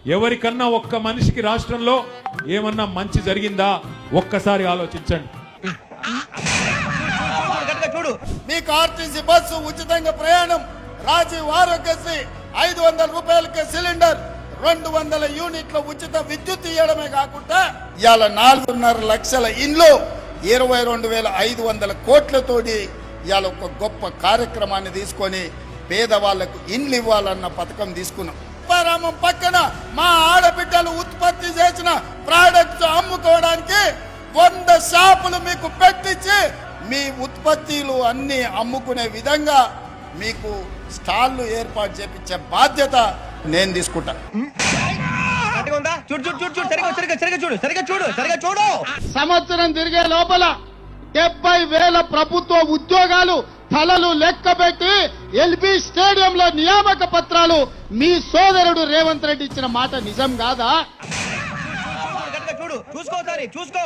ఎవరికన్నా ఒక్క మనిషికి రాష్ట్రంలో ఏమన్నా మంచి జరిగిందా ఒక్కసారి ఆలోచించండి. మీకు ఆర్టీసీ బస్సు ఉచితంగా ప్రయాణం, రాజీవ్ ఆరోగ్యశ్రీ 500 రూపాయలకే సిలిండర్, 200 యూనిట్ల ఉచిత విద్యుత్ ఇవ్వడమే కాకుండా ఇవాళ 4.5 లక్షల ఇండ్లు 22,500 కోట్లతోటి ఇవాళ ఒక గొప్ప కార్యక్రమాన్ని తీసుకొని పేదవాళ్లకు ఇండ్లు ఇవ్వాలన్న పథకం తీసుకున్నాం. ఉప్పారామం పక్కన మా ఆడబిడ్డలు ఉత్పత్తి చేసిన ప్రోడక్ట్స్ అమ్ముకోవడానికి 100 షాపులు మీకు పెట్టించి మీ ఉత్పత్తులు అన్ని అమ్ముకునే విధంగా మీకు స్టాళ్లు ఏర్పాటు చేపించే బాధ్యత నేను తీసుకుంటా. సంవత్సరం తిరిగే లోపల 70,000 ప్రభుత్వ ఉద్యోగాలు తలలు లెక్కబెట్టి ఎల్బీ స్టేడియంలో నియామక పత్రాలు మీ సోదరుడు రేవంత్ రెడ్డి ఇచ్చిన మాట నిజం కాదా? చూసుకో.